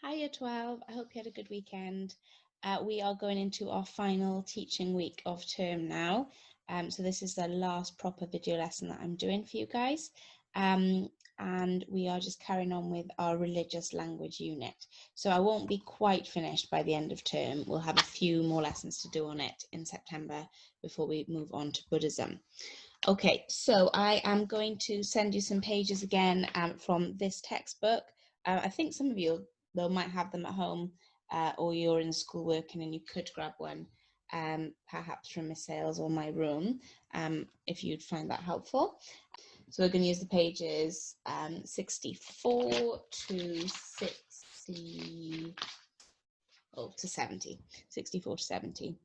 Hi Year 12, I hope you had a good weekend. We are going into our final teaching week of term now. So this is the last proper video lesson that I'm doing for you guys. And we are just carrying on with our religious language unit. So I won't be quite finished by the end of term. We'll have a few more lessons to do on it in September before we move on to Buddhism. Okay, so I am going to send you some pages again from this textbook. I think some of you though might have them at home, or you're in school working and you could grab one, perhaps from Miss Sales or my room, if you'd find that helpful. So we're going to use the pages 64 to 70, 64 to 70.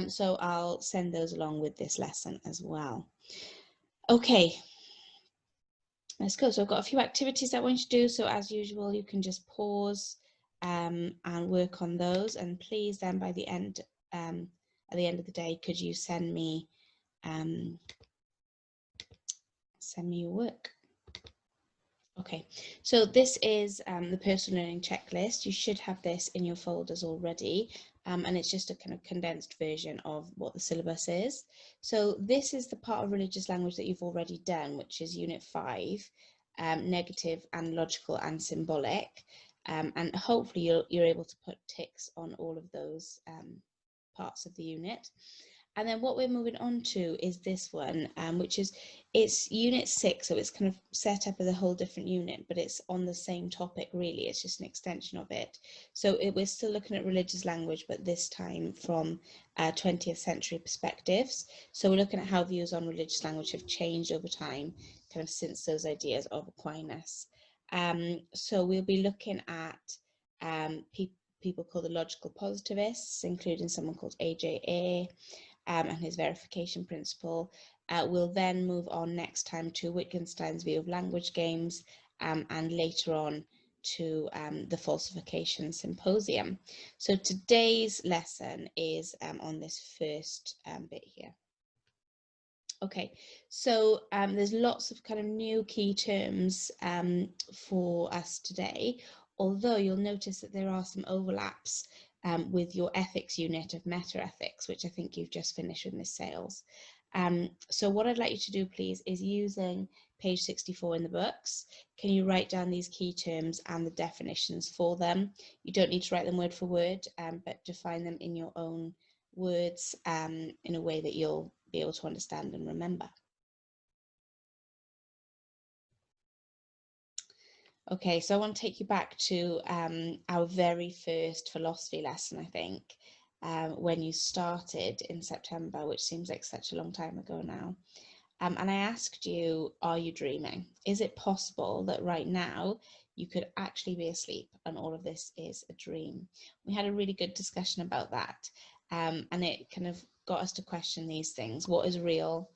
So I'll send those along with this lesson as well. Okay, let's go. So I've got a few activities I want you to do. So as usual, you can just pause and work on those. And please then by the end, at the end of the day, could you send me your work? Okay, so this is the personal learning checklist. You should have this in your folders already, and it's just a kind of condensed version of what the syllabus is. So this is the part of religious language that you've already done, which is Unit 5, negative and logical and symbolic, and hopefully you're able to put ticks on all of those parts of the unit. And then what we're moving on to is this one, which is, it's Unit 6, so it's kind of set up as a whole different unit, but it's on the same topic really, it's just an extension of it. So we're still looking at religious language, but this time from 20th century perspectives. So we're looking at how views on religious language have changed over time, kind of since those ideas of Aquinas. So we'll be looking at people called the logical positivists, including someone called A.J. Ayer, and his verification principle. We'll then move on next time to Wittgenstein's view of language games, and later on to the falsification symposium. So today's lesson is on this first bit here. Okay, so there's lots of kind of new key terms for us today, although you'll notice that there are some overlaps with your ethics unit of meta-ethics, which I think you've just finished with Miss Sales. So what I'd like you to do, please, is using page 64 in the books, can you write down these key terms and the definitions for them? You don't need to write them word for word, but define them in your own words in a way that you'll be able to understand and remember. Okay, so I want to take you back to our very first philosophy lesson, I think, when you started in September, which seems like such a long time ago now. And I asked you, are you dreaming? Is it possible that right now you could actually be asleep and all of this is a dream? We had a really good discussion about that, and it kind of got us to question these things. What is real?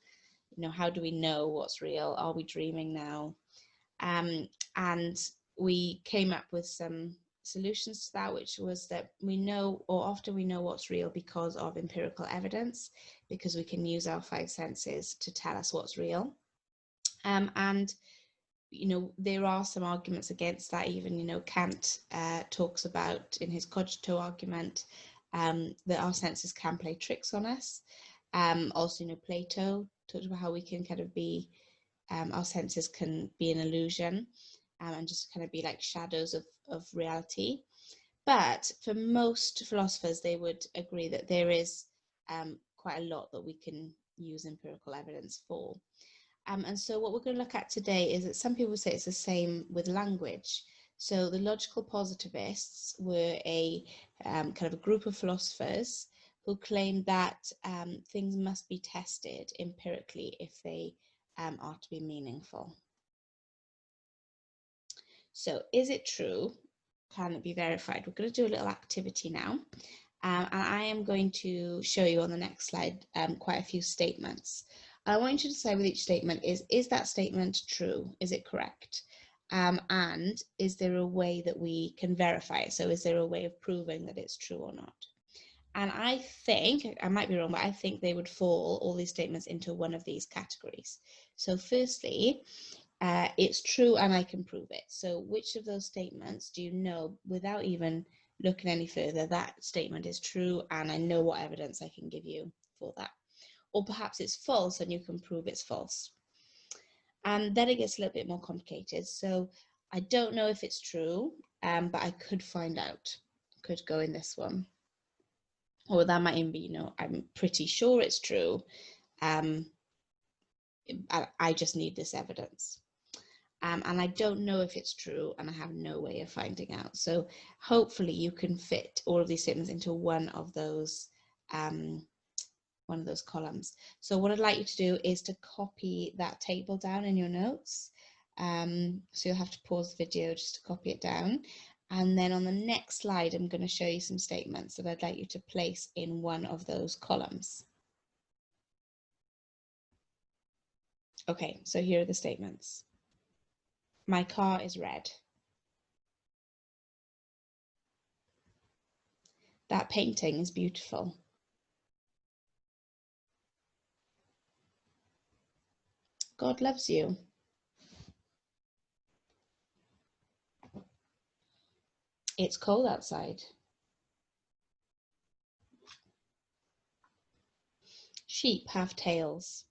You know, how do we know what's real? Are we dreaming now? And we came up with some solutions to that, which was that we know, or often we know what's real because of empirical evidence, because we can use our 5 senses to tell us what's real. And you know, there are some arguments against that. Even, you know, Kant talks about in his cogito argument that our senses can play tricks on us. Also, you know, Plato talked about how we can kind of be our senses can be an illusion, and just kind of be like shadows of reality. But for most philosophers, they would agree that there is quite a lot that we can use empirical evidence for. And so what we're going to look at today is that some people say it's the same with language. So the logical positivists were a kind of a group of philosophers who claimed that things must be tested empirically if they are to be meaningful. So is it true? Can it be verified? We're going to do a little activity now. And I am going to show you on the next slide quite a few statements. I want you to decide with each statement is that statement true? Is it correct? And is there a way that we can verify it? So is there a way of proving that it's true or not? And I think, I might be wrong, but I think they would fall, all these statements, into one of these categories. So firstly, it's true and I can prove it. So which of those statements do you know, without even looking any further, that statement is true and I know what evidence I can give you for that? Or perhaps it's false and you can prove it's false. And then it gets a little bit more complicated. So I don't know if it's true, but I could find out. Could go in this one. Or that might even be, I'm pretty sure it's true. I just need this evidence. And I don't know if it's true and I have no way of finding out. So hopefully you can fit all of these statements into one of those columns. So what I'd like you to do is to copy that table down in your notes. So you'll have to pause the video just to copy it down. And then on the next slide, I'm going to show you some statements that I'd like you to place in one of those columns. Okay, so here are the statements. My car is red. That painting is beautiful. God loves you. It's cold outside. Sheep have tails.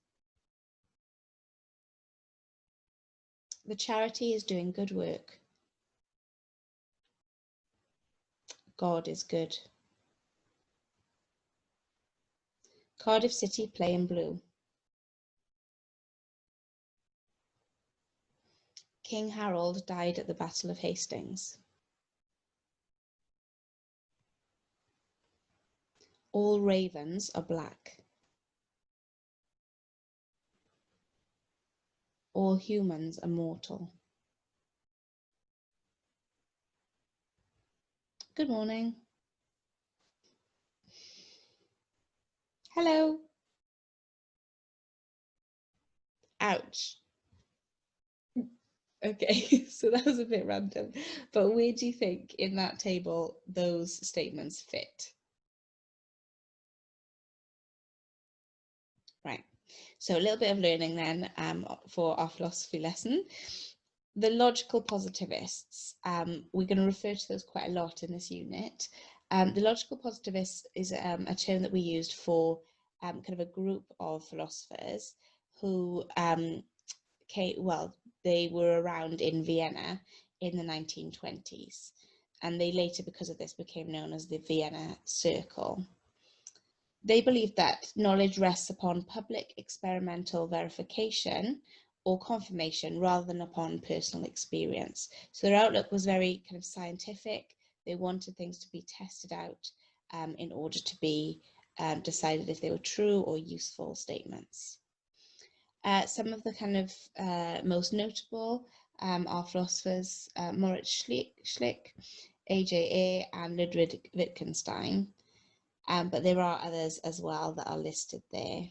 The charity is doing good work. God is good. Cardiff City play in blue. King Harold died at the Battle of Hastings. All ravens are black. All humans are mortal. Good morning. Hello. Ouch. Okay, so that was a bit random, but where do you think in that table those statements fit? Right, so a little bit of learning then for our philosophy lesson. The logical positivists, we're going to refer to those quite a lot in this unit. The logical positivists is a term that we used for kind of a group of philosophers who they were around in Vienna in the 1920s, and they later, because of this, became known as the Vienna Circle. They believed that knowledge rests upon public experimental verification or confirmation rather than upon personal experience. So their outlook was very kind of scientific. They wanted things to be tested out in order to be decided if they were true or useful statements. Some of the kind of most notable are philosophers Moritz Schlick, AJA, and Ludwig Wittgenstein, but there are others as well that are listed there.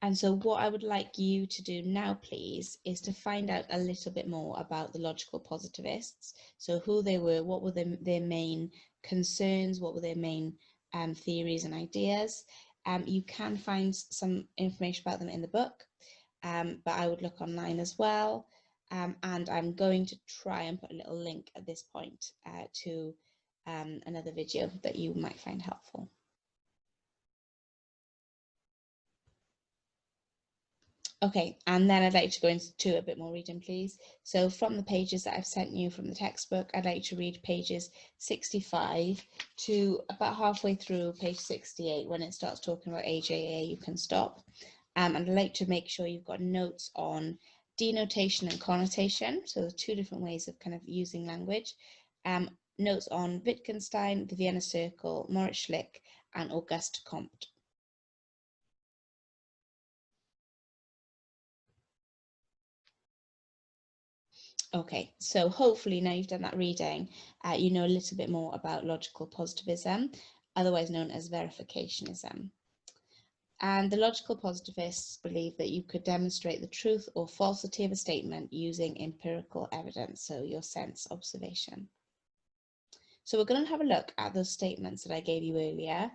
And so what I would like you to do now, please, is to find out a little bit more about the logical positivists. So who they were, what were their main concerns, what were their main theories and ideas. You can find some information about them in the book, but I would look online as well. And I'm going to try and put a little link at this point to another video that you might find helpful. Okay, and then I'd like to go into a bit more reading, please. So from the pages that I've sent you from the textbook, I'd like to read pages 65 to about halfway through page 68. When it starts talking about AJA, you can stop. And I'd like to make sure you've got notes on denotation and connotation. So the two different ways of kind of using language. Notes on Wittgenstein, the Vienna Circle, Moritz Schlick, and Auguste Comte. Okay, so hopefully now you've done that reading, you know a little bit more about logical positivism, otherwise known as verificationism. And the logical positivists believe that you could demonstrate the truth or falsity of a statement using empirical evidence, so your sense observation. So we're going to have a look at those statements that I gave you earlier,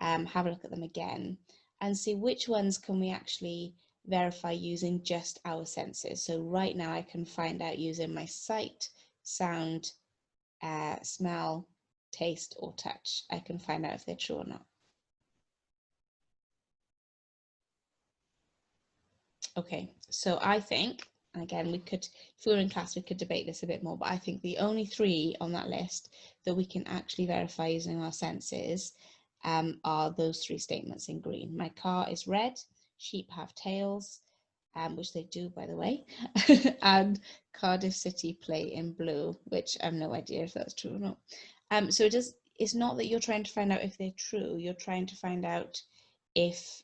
have a look at them again and see which ones can we actually verify using just our senses. So right now I can find out using my sight, sound, smell, taste, or touch. I can find out if they're true or not. Okay, so I think, again, we could, if we were in class, we could debate this a bit more, but I think the only 3 on that list that we can actually verify using our senses are those 3 statements in green. My car is red, sheep have tails, which they do, by the way, and Cardiff City play in blue, which I have no idea if that's true or not. So it's not that you're trying to find out if they're true, you're trying to find out if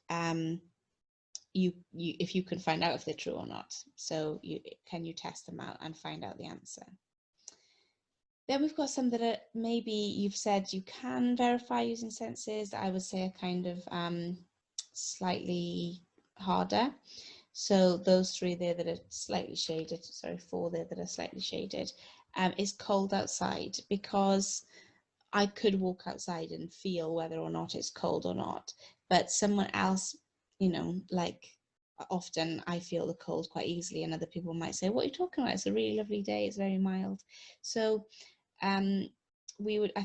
if you can find out if they're true or not. So can you test them out and find out the answer? Then we've got some that are maybe you've said you can verify using senses. I would say are kind of slightly harder. So those 3 there that are slightly shaded, sorry, 4 there that are slightly shaded, is cold outside, because I could walk outside and feel whether or not it's cold or not, but someone else, you know, like often I feel the cold quite easily, and other people might say, what are you talking about? It's a really lovely day, it's very mild. So I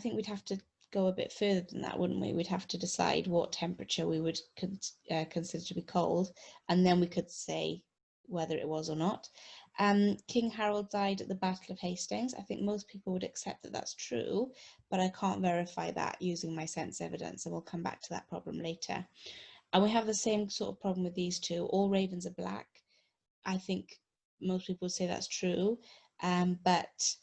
think we'd have to go a bit further than that, wouldn't we? We'd have to decide what temperature we would consider to be cold, and then we could say whether it was or not. King Harold died at the Battle of Hastings. I think most people would accept that that's true, but I can't verify that using my sense evidence, and we'll come back to that problem later. And we have the same sort of problem with these 2. All ravens are black. I think most people would say that's true, but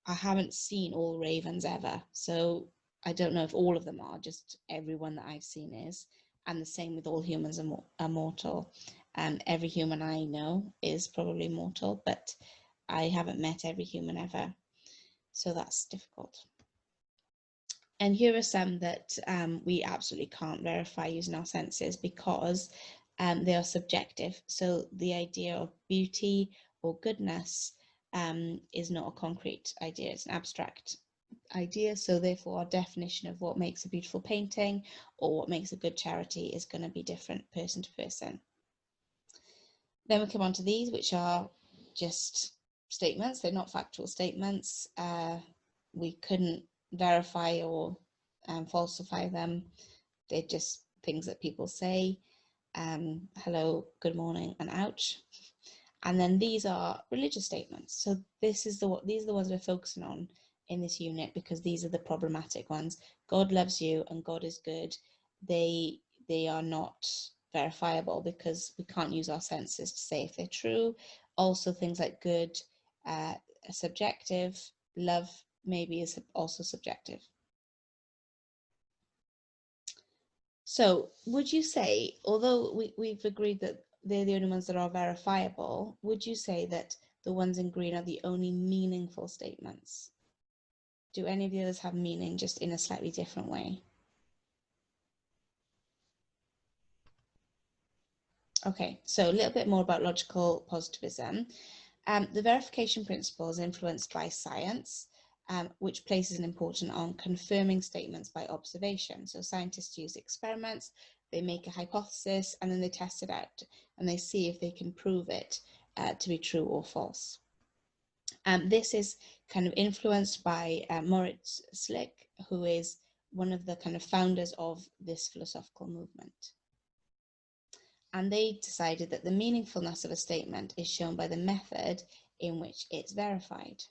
I haven't seen all ravens ever, so I don't know if all of them are, just everyone that I've seen is. And the same with all humans are mortal. Every human I know is probably mortal, but I haven't met every human ever, so that's difficult. And here are some that we absolutely can't verify using our senses, because they are subjective. So the idea of beauty or goodness is not a concrete idea, it's an abstract idea. So therefore our definition of what makes a beautiful painting or what makes a good charity is going to be different person to person. Then we come on to these, which are just statements. They're not factual statements. We couldn't verify or falsify them. They're just things that people say. Hello, good morning, and ouch. And then these are religious statements. So these are the ones we're focusing on in this unit, because these are the problematic ones. God loves you and God is good. They are not verifiable because we can't use our senses to say if they're true. Also things like good are subjective, love maybe is also subjective. So would you say, although we've agreed that they're the only ones that are verifiable, would you say that the ones in green are the only meaningful statements? Do any of the others have meaning, just in a slightly different way? Okay, so a little bit more about logical positivism. The verification principle is influenced by science, which places an importance on confirming statements by observation. So scientists use experiments, they make a hypothesis, and then they test it out, and they see if they can prove it to be true or false. This is kind of influenced by Moritz Schlick, who is one of the kind of founders of this philosophical movement. And they decided that the meaningfulness of a statement is shown by the method in which it's verified.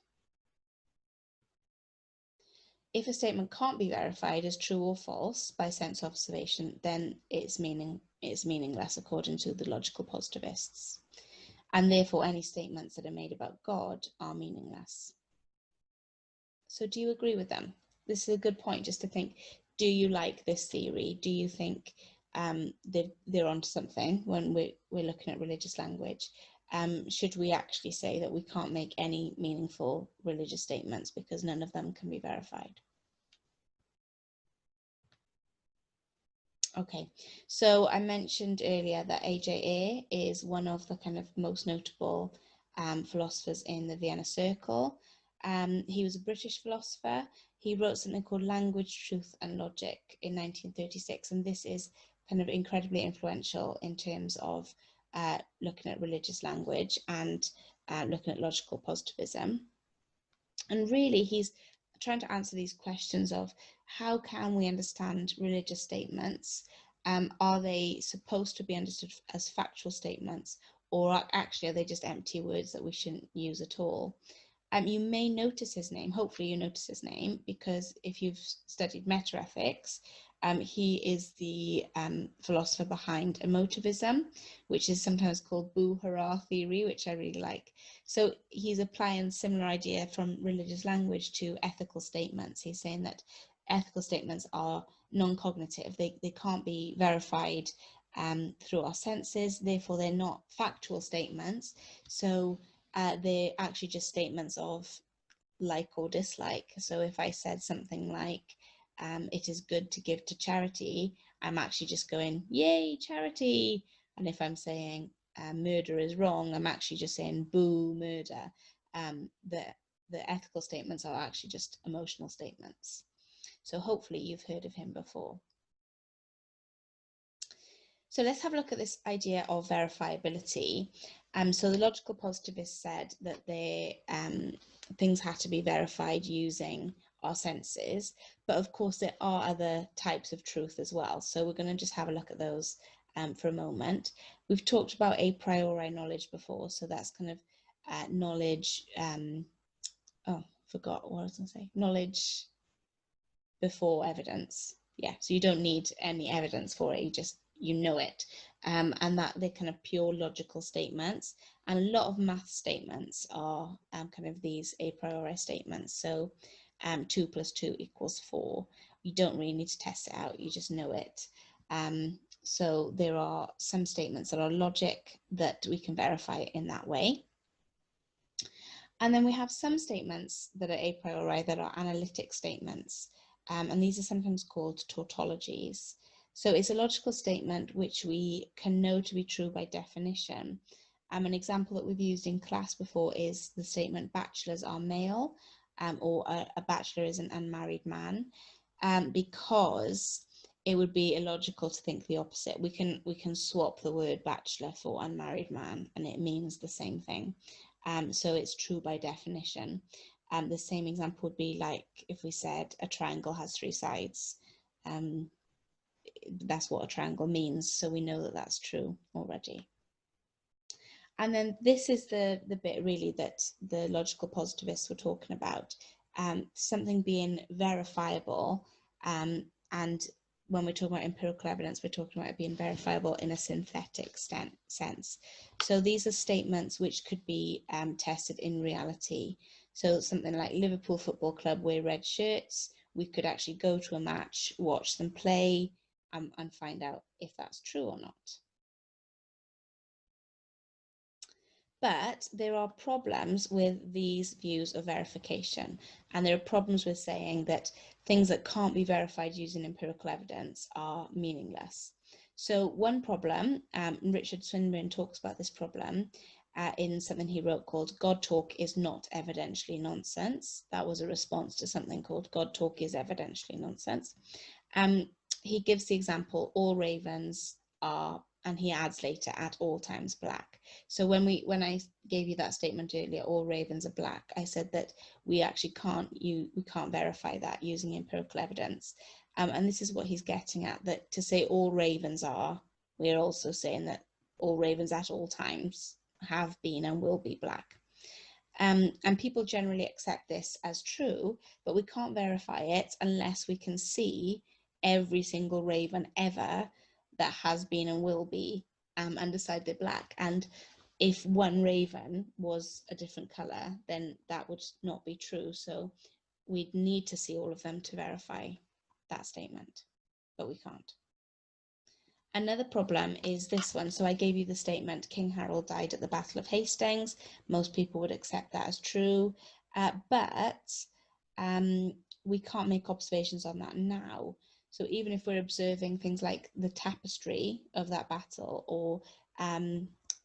If a statement can't be verified as true or false by sense observation, then it's meaningless according to the logical positivists. And therefore any statements that are made about God are meaningless. So do you agree with them? This is a good point just to think, do you like this theory? Do you think they're onto something when we're looking at religious language? Should we actually say that we can't make any meaningful religious statements because none of them can be verified? Okay, so I mentioned earlier that A.J. Ayer is one of the kind of most notable philosophers in the Vienna Circle. He was a British philosopher. He wrote something called Language, Truth and Logic in 1936, and this is kind of incredibly influential in terms of looking at religious language and looking at logical positivism. And really, he's trying to answer these questions of how can we understand religious statements? Are they supposed to be understood as factual statements, or actually are they just empty words that we shouldn't use at all? You may notice his name, hopefully you notice his name, because if you've studied metaethics, he is the philosopher behind emotivism, which is sometimes called boo-hurrah theory, which I really like. So he's applying similar idea from religious language to ethical statements. He's saying that ethical statements are non-cognitive. They can't be verified through our senses, therefore they're not factual statements. So they're actually just statements of like or dislike. So if I said something like, it is good to give to charity, I'm actually just going, yay, charity. And if I'm saying murder is wrong, I'm actually just saying boo, murder. The ethical statements are actually just emotional statements. So hopefully you've heard of him before. So let's have a look at this idea of verifiability. So the logical positivists said that things have to be verified using our senses, but of course there are other types of truth as well. So we're going to just have a look at those for a moment. We've talked about a priori knowledge before, so that's kind of knowledge, forgot what I was going to say, knowledge before evidence. Yeah, so you don't need any evidence for it, you know it. And that they're kind of pure logical statements, and a lot of math statements are kind of these a priori statements. So 2 + 2 = 4. You don't really need to test it out, you just know it. So there are some statements that are logic that we can verify in that way. And then we have some statements that are a priori that are analytic statements, and these are sometimes called tautologies. So it's a logical statement which we can know to be true by definition. An example that we've used in class before is the statement bachelors are male, or a bachelor is an unmarried man, because it would be illogical to think the opposite. We can swap the word bachelor for unmarried man and it means the same thing. So it's true by definition. The same example would be like if we said a triangle has 3 sides. That's what a triangle means, so we know that that's true already. And then this is the bit really that the logical positivists were talking about, something being verifiable, and when we're talking about empirical evidence, we're talking about it being verifiable in a synthetic sense. So these are statements which could be tested in reality. So something like Liverpool Football Club wear red shirts, we could actually go to a match, watch them play, and find out if that's true or not. But there are problems with these views of verification, and there are problems with saying that things that can't be verified using empirical evidence are meaningless. So one problem, Richard Swinburne talks about this problem in something he wrote called God Talk is not evidentially nonsense. That was a response to something called God Talk is evidentially nonsense. He gives the example, all ravens are, and he adds later, at all times black. So when I gave you that statement earlier, all ravens are black, I said that we actually can't verify that using empirical evidence. And this is what he's getting at, that to say all ravens are, we're also saying that all ravens at all times have been and will be black. And people generally accept this as true, but we can't verify it unless we can see every single raven ever that has been and will be, and decide they're black. And if one raven was a different color, then that would not be true. So we'd need to see all of them to verify that statement, but we can't. Another problem is this one. So I gave you the statement, King Harold died at the Battle of Hastings. Most people would accept that as true, but we can't make observations on that now. So even if we're observing things like the tapestry of that battle, or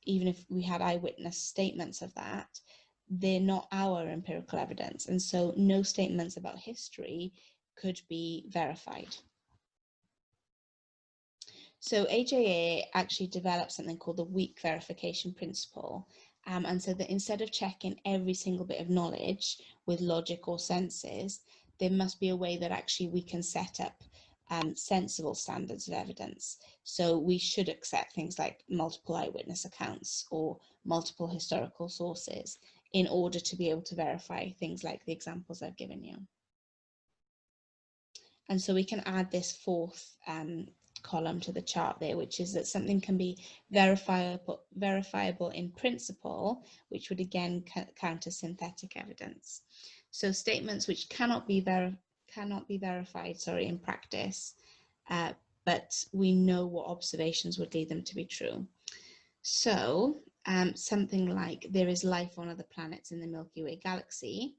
even if we had eyewitness statements of that, they're not our empirical evidence. And so no statements about history could be verified. So AJA actually developed something called the weak verification principle. And so that instead of checking every single bit of knowledge with logic or senses, there must be a way that actually we can set up sensible standards of evidence. So we should accept things like multiple eyewitness accounts or multiple historical sources in order to be able to verify things like the examples I've given you. And so we can add this fourth column to the chart there, which is that something can be verifiable in principle, which would again count as synthetic evidence. So statements which cannot be verified, in practice, but we know what observations would lead them to be true. So something like there is life on other planets in the Milky Way galaxy.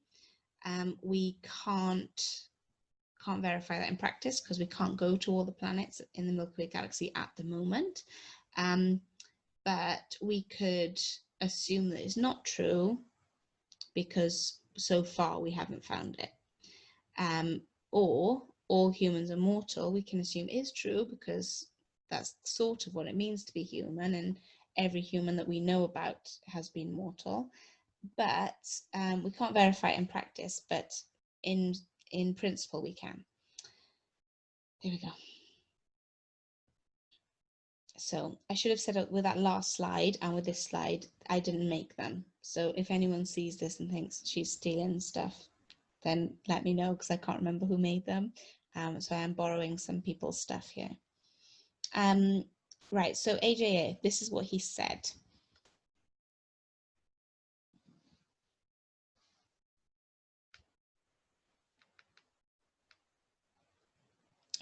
We can't verify that in practice because we can't go to all the planets in the Milky Way galaxy at the moment. But we could assume that it's not true because so far we haven't found it. Or all humans are mortal, we can assume is true because that's sort of what it means to be human, and every human that we know about has been mortal. But we can't verify it in practice, but in principle we can. There we go. So I should have said it with that last slide and with this slide, I didn't make them. So if anyone sees this and thinks she's stealing stuff, then let me know because I can't remember who made them. So I am borrowing some people's stuff here. Right, so AJA, this is what he said.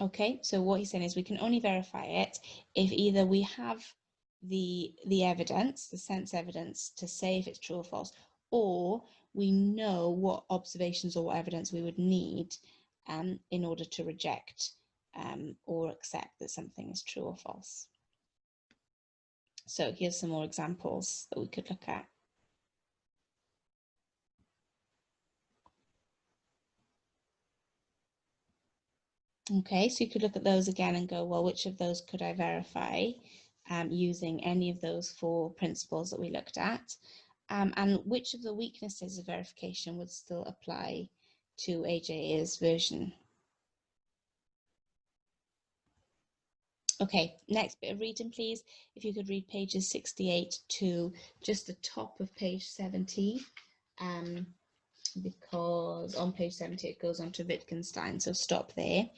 Okay, so what he's saying is we can only verify it if either we have the evidence, the sense evidence to say if it's true or false, or we know what observations or what evidence we would need in order to reject or accept that something is true or false. So here's some more examples that we could look at. Okay, so you could look at those again and go, well, which of those could I verify using any of those four principles that we looked at? And which of the weaknesses of verification would still apply to AJA's version? Okay, next bit of reading, please. If you could read pages 68 to just the top of page 70, because on page 70 it goes on to Wittgenstein, so stop there.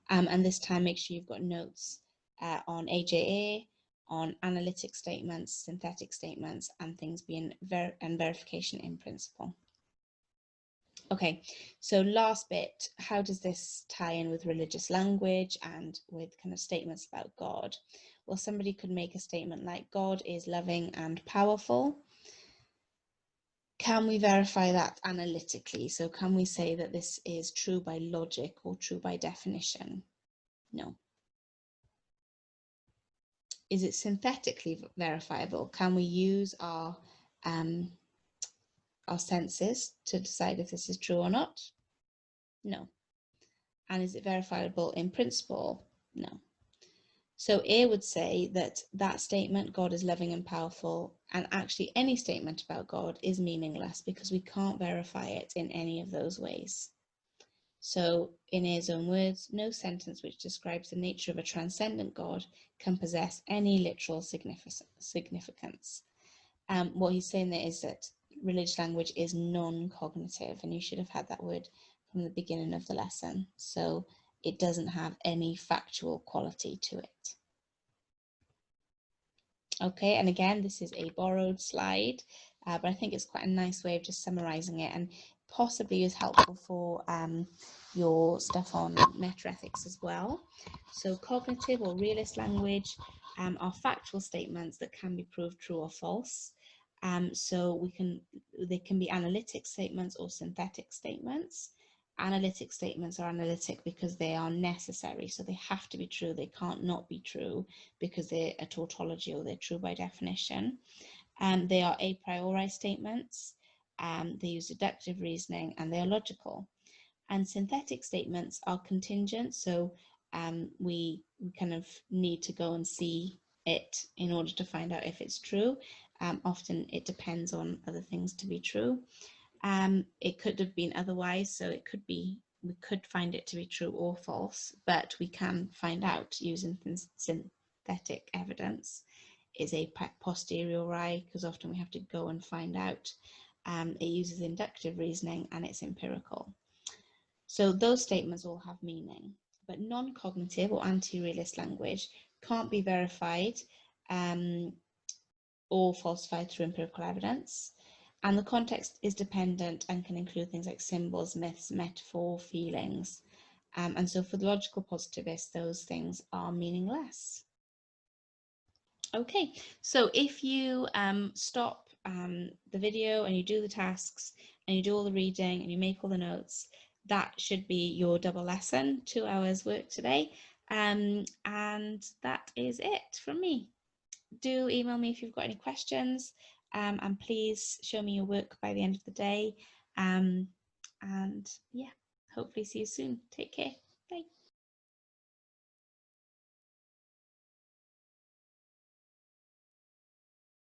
And this time make sure you've got notes on AJA, on analytic statements, synthetic statements, and things being verification in principle. Okay, so last bit, how does this tie in with religious language and with kind of statements about God? Well, somebody could make a statement like God is loving and powerful. Can we verify that analytically? So can we say that this is true by logic or true by definition? No. Is it synthetically verifiable? Can we use our senses to decide if this is true or not? No. And is it verifiable in principle? No. So A would say that that statement, God is loving and powerful, and actually any statement about God is meaningless because we can't verify it in any of those ways. So in A's own words, no sentence which describes the nature of a transcendent God can possess any literal significance. What he's saying there is that religious language is non-cognitive, and you should have had that word from the beginning of the lesson. So it doesn't have any factual quality to it. Okay, and again, this is a borrowed slide, but I think it's quite a nice way of just summarizing it, and possibly is helpful for your stuff on metaethics as well. So cognitive or realist language are factual statements that can be proved true or false. So they can be analytic statements or synthetic statements. Analytic statements are analytic because they are necessary, so they have to be true. They can't not be true because they're a tautology or they're true by definition. They are a priori statements. They use deductive reasoning, and they are logical. And synthetic statements are contingent, so we kind of need to go and see it in order to find out if it's true. Often it depends on other things to be true. It could have been otherwise, so it could be, we could find it to be true or false, but we can find out using synthetic evidence. Is a posteriori, because often we have to go and find out. It uses inductive reasoning, and it's empirical. So those statements all have meaning, but non-cognitive or anti-realist language can't be verified or falsified through empirical evidence. And the context is dependent and can include things like symbols, myths, metaphor, feelings. And so for the logical positivists, those things are meaningless. Okay, so if you stop the video and you do the tasks and you do all the reading and you make all the notes, that should be your double lesson, 2 hours work today. And that is it from me. Do email me if you've got any questions, and please show me your work by the end of the day. And yeah, hopefully see you soon. Take care. Bye.